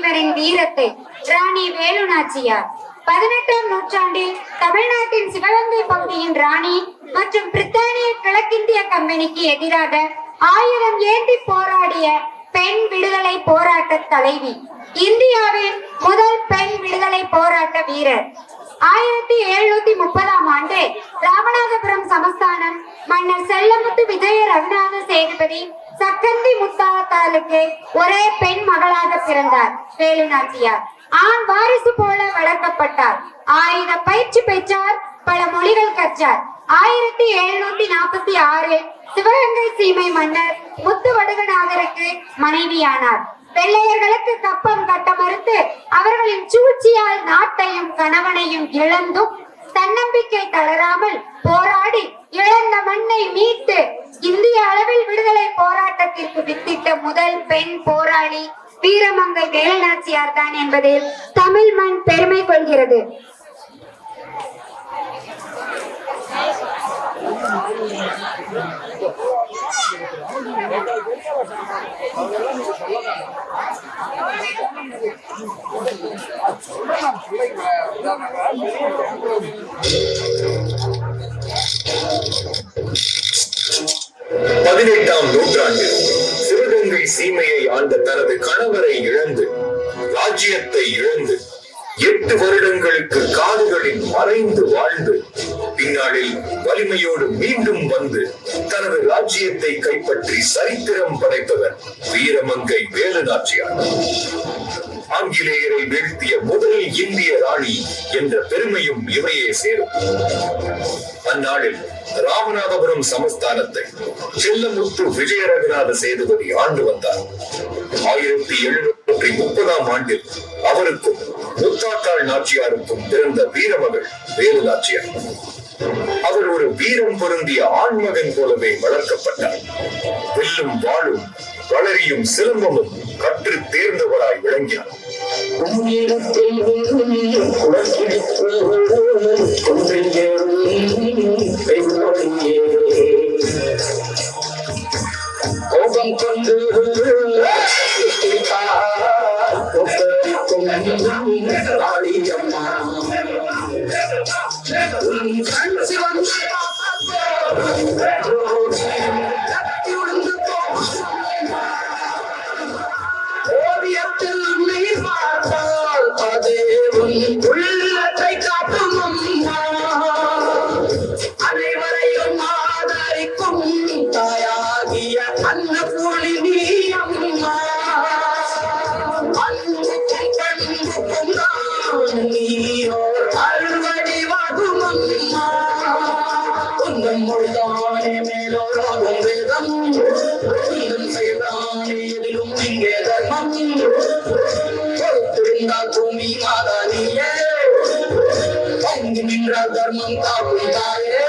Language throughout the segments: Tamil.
இவரின் வீரத்தை ராணி வேலு நாச்சியார் 18ஆம் நூற்றாண்டில் தமிழ்நாட்டின் சிவகங்கை பகுதியின் ராணி மற்றும் பிரித்தானிய கிழக்கிந்திய கம்பெனிக்கு எதிராக ஆயுதம் ஏந்தி போராடிய பெண் விடுதலை போராட்ட தலைவி, இந்தியாவின் முதல் பெண் விடுதலை போராட்ட வீரர். 1730ஆம் ஆண்டு ராமநாதபுரம் சமஸ்தானம் மன்னர் செல்லமுத்து விஜய ரகுநாத சேதுபதி சக்கந்தி முத்தாத்தாளுக்கு ஒரே பெண் மகளாக பிறந்தார் வேலு நாச்சியார். ஆண் வாரிசு போல வளர்க்கப்பட்டார். ஆயுத பயிற்சி பெற்றார். பல மொழிகள் கற்றார். 1746 சிவகங்கை சீமை மன்னர் முத்துவடுகநாதருக்கு மனைவியானார். வெள்ளையர்களுக்கு கப்பம் கட்ட மறுத்து அவர்களின் சூழ்ச்சியால் நாட்டையும் கணவனையும் இழந்தும் தன்னம்பிக்கை தளராமல் போராடி இழந்த மண்ணை மீட்டு இந்திய அளவில் விடுதலை போராட்டத்திற்கு வித்திட்ட முதல் பெண் போராளி வீரமங்கை வேலு நாச்சியார் தான் என்பதில் தமிழ் மண் பெருமை கொள்கிறது. பதினெட்டாம் நூற்றாண்டில் சிவகங்கை சீமையை ஆண்ட தனது கணவரை இழந்து ராஜ்யத்தை இழந்து 8 வருடங்களுக்கு காடுகளில் மறைந்து வாழ்ந்து பின்னாளில் வலிமையோடு மீண்டும் வந்து தனது ராஜ்யத்தை கைப்பற்றி சரித்திரம் படைத்தவர் வீரமங்கை வேலு நாச்சியார். ஆங்கிலேயரை வீழ்த்திய முதல் இந்திய ராணி என்ற பெருமையும் இவையே சேரும். அந்நாளில் ராமநாதபுரம் சமஸ்தானத்தை செல்லமுத்து விஜய ரகுநாத சேதுபதி ஆண்டு வந்தார். 1730ஆம் ஆண்டில் அவருக்கும் முத்தாத்தாள் நாச்சியாருக்கும் பிறந்த வீரமகள் வேலு நாச்சியார். அவர் ஒரு வீரம் பொருந்திய ஆண்மகன் போலவே வளர்க்கப்பட்டார். வெல்லும் வாளும் வளரியும் சிலம்பமும் கற்று தேர்ந்தவராய் விளங்கினார். கோபம் கொண்டு ஓவியத்தில் நீர் பார்த்தால் அதே உள்ளத்தை காட்டும் அனைவரையும் ஆதரிக்கும் தாயாகிய அன்னபூரணி நீ அம்மா. அன்புக்கும் பண்புக்கும் தான் நீயோர் அருள்வடிவாகும் அம்மா. உந்தன் மொழிதானே மேலோராகும் வேதம், உந்தன் செயல்தானே எதிலும் இங்கே தர்மம். பொறுத்திருந்தால் பூமி மாதா நீயே, பங்கு நின்றால் தர்மம் காக்கும் தாயே.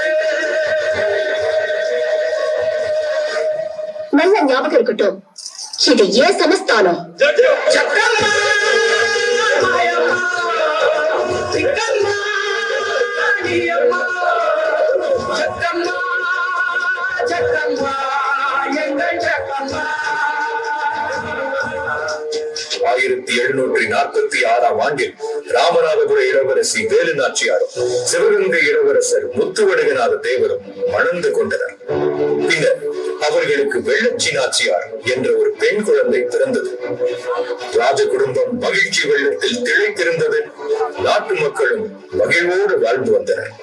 நல்ல ஞாபகம் இருக்கட்டும், இது ஏன் சமஸ்தானம்? ஆயிரத்தி 1746ஆம் ஆண்டில் ராமநாதபுர இளவரசி வேலு நாச்சியாரும் சிவகங்கை இளவரசர் முத்துவடுகநாத தேவரும் மணந்து கொண்டனர். பின்னர் அவர்களுக்கு வெள்ளச்சி நாச்சியார் என்ற ஒரு பெண் குழந்தை பிறந்தது. ராஜ குடும்பம் மகிழ்ச்சி வெள்ளத்தில் திளைத்திருந்தது. நாட்டு மக்களும் மகிழ்வோடு வாழ்ந்து வந்தனர்.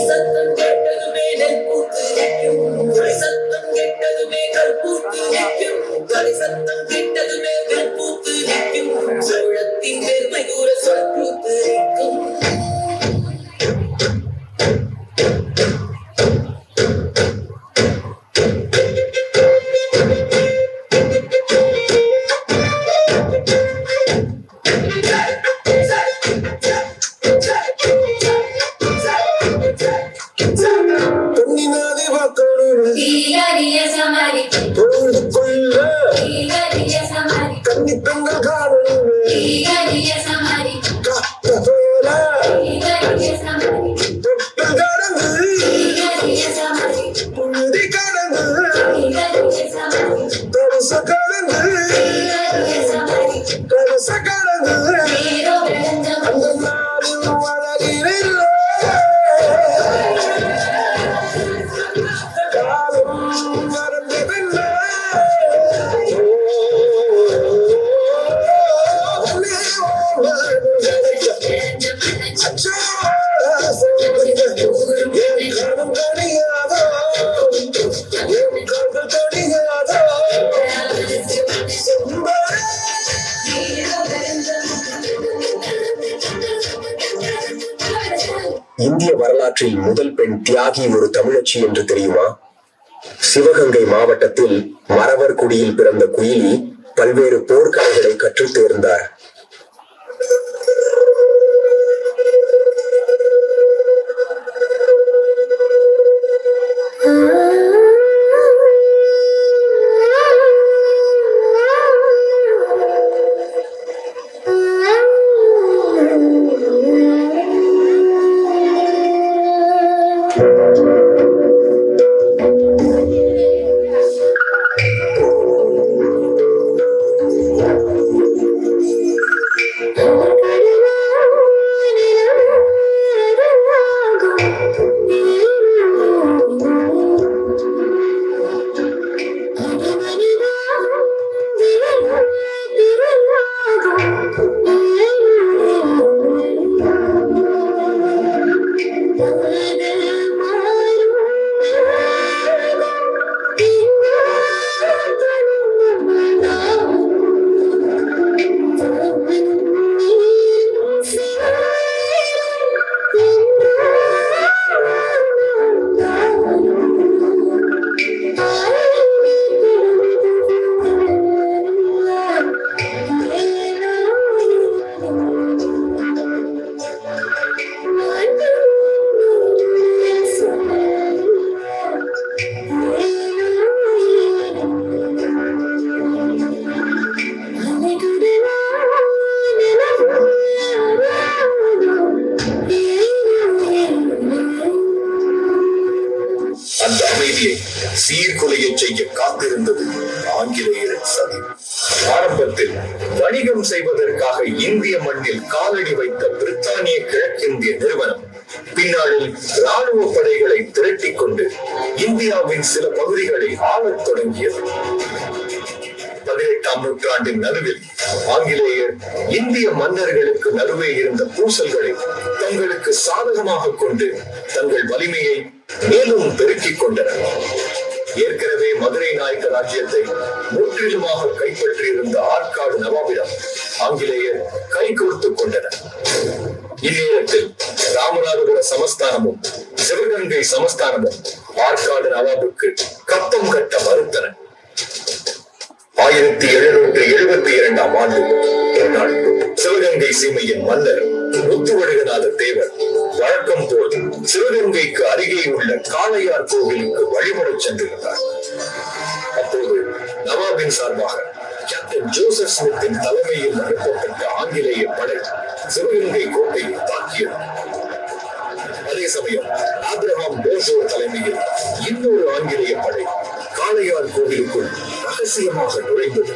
சத்தம் கேட்டதுமே நெற்பூத்து நிற்கும், சத்தம் கேட்டதுமே கற்பூத்து நிற்கும், சத்தம் கேட்டதுமே கற்பூத்து நிற்கும், சோழத்தின் பெருமை கூற சொற்பூத்து நிற்கும். இந்திய வரலாற்றில் முதல் பெண் தியாகி ஒரு தமிழச்சி என்று தெரியுமா? சிவகங்கை மாவட்டத்தில் மறவர் குடியில் பிறந்த குயிலி பல்வேறு போர்க்கலைகளை கற்றுத் தேர்ந்தார். சீர்குலைய செய்ய காத்திருந்தது ஆங்கிலேயரின் சதி. ஆரம்பத்தில் வணிகம் செய்வதற்காக இந்திய மண்ணில் காலடி வைத்த பிரித்தானிய கிழக்கிந்திய நிறுவனம் பின்னாளில் ராணுவ படைகளை திரட்டிக் கொண்டு இந்தியாவின் சில பகுதிகளை ஆளத் தொடங்கியது. 18ஆம் நூற்றாண்டின் நடுவில் ஆங்கிலேயர் இந்திய மன்னர்களுக்கு நடுவே இருந்த பூசல்களை தங்களுக்கு சாதகமாக கொண்டு தங்கள் வலிமையை மேலும் பெருக்கிக் கொண்டனர். ஏற்கனவே மதுரை நாயக்க ராஜ்யத்தை முற்றிலுமாக கைப்பற்றியிருந்த ஆற்காடு நவாபிடம் ஆங்கிலேயர் கை கோர்த்துக் கொண்டனர். இந்நேரத்தில் ராமநாதபுர சமஸ்தானமும் சிவகங்கை சமஸ்தானமும் ஆற்காடு நவாபுக்கு கப்பம் கட்ட மறுத்தன. 1772ஆம் ஆண்டு சிவகங்கை சீமையின் மன்னர் முத்துவடுகநாத தேவர் வழக்கம் போல் சிவகங்கைக்கு அருகே உள்ள காளையார் கோவிலுக்கு வழிபடச் சென்றிருந்தார். அப்போது நவாபின் சார்பாக கேப்டன் ஜோசப் ஸ்மித்தின் தலைமையில் அனுப்பப்பட்ட ஆங்கிலேய படை சிவகங்கை கோட்டையை தாக்கியது. அதே சமயம் ஆப்ரஹாம் போர்ஜோர் தலைமையில் இன்னொரு ஆங்கிலேய படை காளையார் கோவிலுக்குள் ரகசியமாக நுழைந்தது.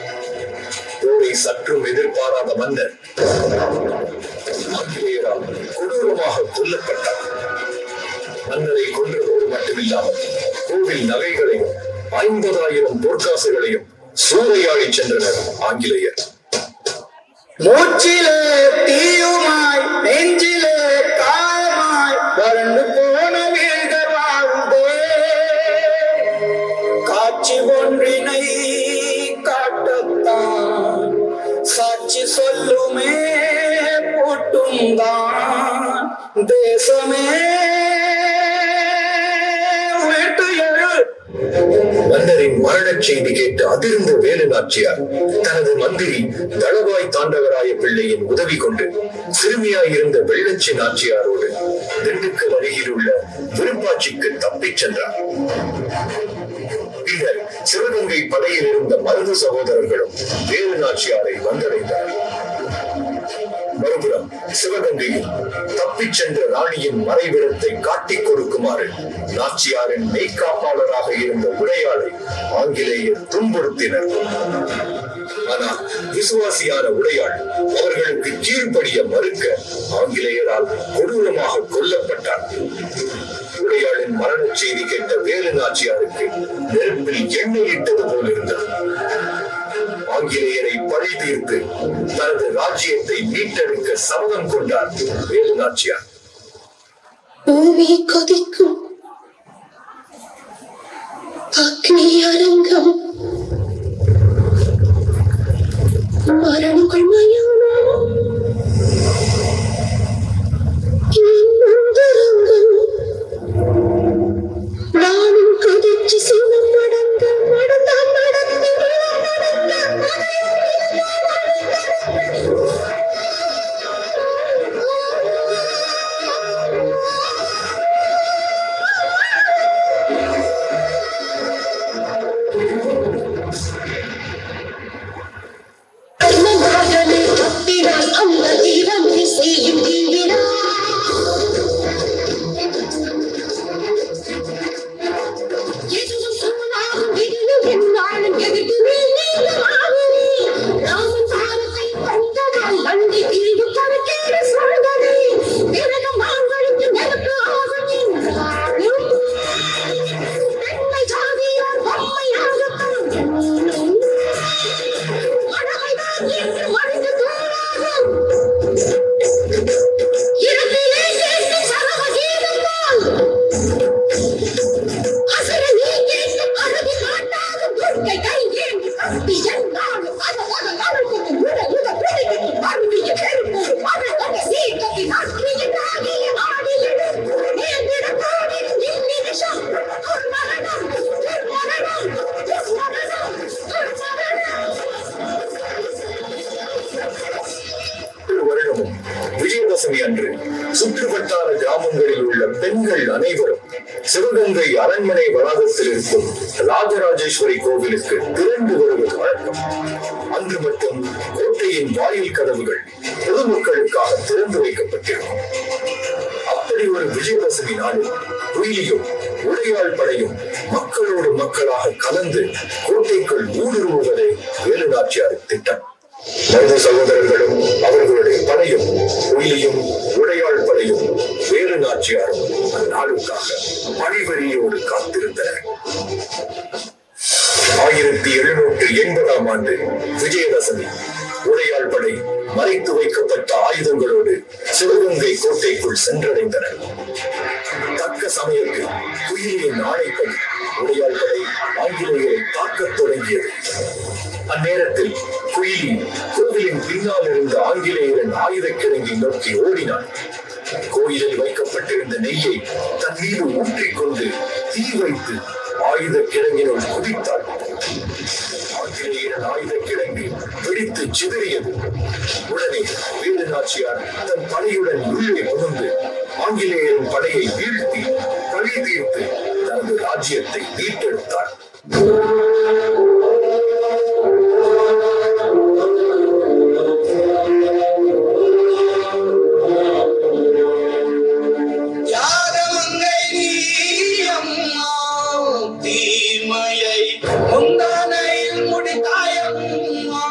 போரை சற்றும் எதிர்பாராத மன்னர் ஆங்கிலேயரால் கொடூரமாக கொல்லப்பட்டார். மன்னரை கொன்றதோடு மட்டுமில்லாமல் கோவில் நகைகளையும் 50,000 பொற்காசுகளையும் சூறையாடி சென்றனர் ஆங்கிலேயர். மூச்சிலே தீயுமாய் நெஞ்சிலே காயமாய் வறண்டு போன வீழ்கர் வாழ்ந்தே காட்சி ஒன்றினை காட்டத்தான் சாட்சி சொல்லுமே போட்டும் தான் தேசமே விட்டு எழு. மன்னரின் மரணச் செய்தி கேட்டு அதிர்ந்த வேலு நாச்சியார் தனது மந்திரி தளவாய் தாண்டவராய பிள்ளையின் உதவி கொண்டு சிறுமியாயிருந்த வெள்ளச்சி நாச்சியாரோடு திண்டுக்கல் அருகில் உள்ள விருப்பாட்சிக்கு தப்பிச் சென்றார். பின்னர் சிவகங்கை படையில் இருந்த மருது சகோதரர்களும் வேலு நாச்சியாரை வந்தடைந்தனர். மறுபுறம் சிவகங்கையில் தப்பிச் சென்ற ராணியின் மறைவிடத்தை காட்டிக் கொடுக்குமாறு நாச்சியாரின் மெய்காப்பாளராக இருந்த உடையாளை ஆங்கிலேயர் துன்புறுத்தினர். ஆனால் விசுவாசியான உடையாள் அவர்களுக்கு கீழ்ப்படிய மறுக்க ஆங்கிலேயரால் கொடூரமாக கொல்லப்பட்டார். உடையாளின் மரண செய்தி கேட்ட வேலு நாச்சியாருக்கு நெருப்பில் எண்ணெய் இட்டது போல் இருந்தது. ஆங்கிலேயரை பழி தீர்த்து தனது ராஜ்யத்தை மீட்டெடுக்க சபதம் கொண்டார் வேலு நாச்சியார். பூமி கொதிக்கும் அக்னி அரங்கம், மரணங்கள் மயானம், இன்னொந்தரங்கம், நானும் கொதிச்சு சிவம் நடந்த நடந்தான் நடந்து அந்த தீரம் செய்யும் தீவிரா எதுவும் சொன்னாலும் எதிலும் என்னாலும் எதிர்த்து ராமன் தாரத்தை கண்டதால் வண்டி பிரிவு கணக்கேடு சொல்வதே பிறகு மாங்களுக்கு நெருப்பு ஆகும் என்றாலும் பெண்மை ஜாதியார் பொம்மை ஆகட்டும் அழகைதான் என்று மனித தூராகும் இரத்திலே கேட்டு சரவ கீதம்தான் அசர நீ கேட்டு அழகு காட்டாத துர்க்கை கை ஏந்தி கட்டி என்றாலும் அவளுக்கு முட முட பிடிக்கி மறுபடிய பெருப்போடு அவள் சீர்கட்டி நாட்டிய தாகிய ஆடி எடுத்து நேர்ந்திட தாடிடும் நிமிஷம் துர்மரணம் துர்மரணம் துர்மரணம் துர்மரணம். வருடமும் விஜயதசமி அன்று சுற்றுவட்டார கிராமங்களில் உள்ள பெண்கள் அனைவரும் சிவகங்கை அரண்மனை வளாகத்தில் இருக்கும் ராஜராஜேஸ்வரி கோவிலுக்கு திரண்டு வருவது வழக்கம். அன்று மட்டும் கோட்டையின் வாயில் கதவுகள் பொதுமக்களுக்காக திறந்து வைக்கப்பட்டிருக்கும். அப்படி ஒரு விஜயதசமி நாளில் குயிலியும் உடையாள் படையும் மக்களோடு மக்களாக கலந்து கோட்டைக்குள் ஊடுருவுவதே வேலு நாச்சியாரின் திட்டம். மருத சகோதரர்களும் அவர்களுடைய படையும் குயிலியும் உடையாள் படையும் வேலு நாச்சியாரும் அந்நாளுக்காக பழிவரியோடு காத்திருந்தனர். 1780 ஆண்டு விஜயதசமி உடையாள் படை மறைத்து வைக்கப்பட்ட ஆயுதங்களோடு சிவகங்கை கோட்டைக்குள் சென்றடைந்தனர். தக்க சமயத்தில் குயிலியின் ஆணைப்படி உடையாள் படை ஆங்கிலேயரை தாக்கத் தொடங்கியது. அந்நேரத்தில் குயிலி கோவிலின் பின்னால் இருந்த ஆங்கிலேயரின் ஆயுத கிடங்கை நோக்கி ஓடினான். கோயிலில் வைக்கப்பட்டிருந்த நெய்யை தன் மீது ஊற்றிக்கொண்டு தீ வைத்து ஆயுத கிடங்கினுள் குதித்தாள். ஆங்கிலேயரின் ஆயுத கிடங்கு வெடித்து சிதறியது. உடனே வேலு நாச்சியார் தன் படையுடன் உள்ளே புகுந்து ஆங்கிலேயரின் படையை வீழ்த்தி பழி தீர்த்து தனது ராஜ்யத்தை மீட்டெடுத்தார். யாகமங்கை நீ அம்மா, தீமையை முந்தானையில் முடித்தாயம்மா.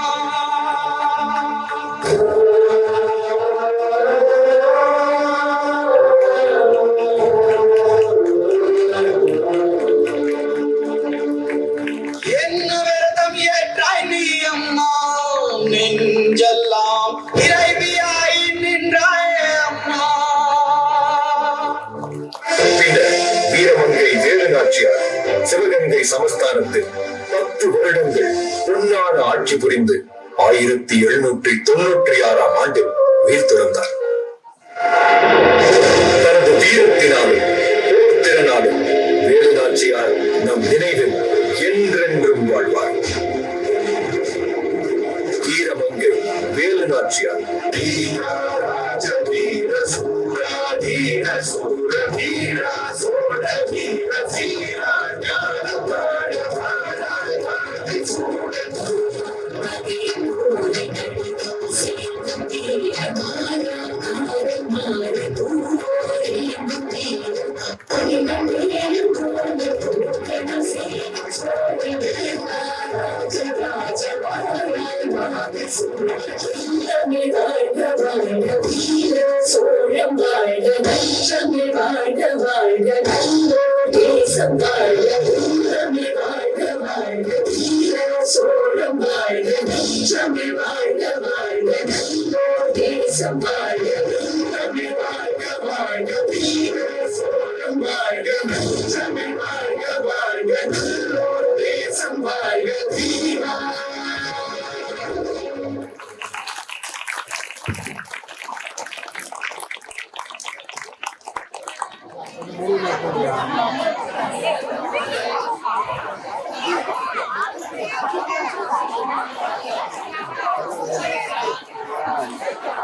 என்ன விரதம் ஏற்றாய் நீ அம்மா, நெஞ்செல்லாம் இறைவியாய் நின்றாய் அம்மா. பின்னர் வீரமங்கை வேலு நாச்சியார் சிவகங்கை சமஸ்தானத்தில் 10 வருடங்கள் பொன்னான ஆட்சி புரிந்து 1796 ஆண்டில் உயிர் துறந்தார். தனது வீரத்தினாலும் போர் திறனாலும் வேலு நாச்சியார் நம் நினைவில் என்றென்றும் வாழ்வார். வீரமங்கை வேலு நாச்சியார். Thank you. தமிழ் வாழ்க வாழ்க வீர சோழம் வாழ்க தமிழ் வாழ்க வாழ்க நல்லோர் தேசம் வாழ்க தமிழ் வாழ்க வாழ்க வீர சோழம் வாழ்க தமிழ் வாழ்க வாழ்க நல்லோர் தேசம் வாழ்க தமிழ் வாழ்க வாழ்க வீர சோழம் வாழ்க தமிழ் வாழ்க வாழ்க நல்லோர் தேசம் வாழ்க வீரா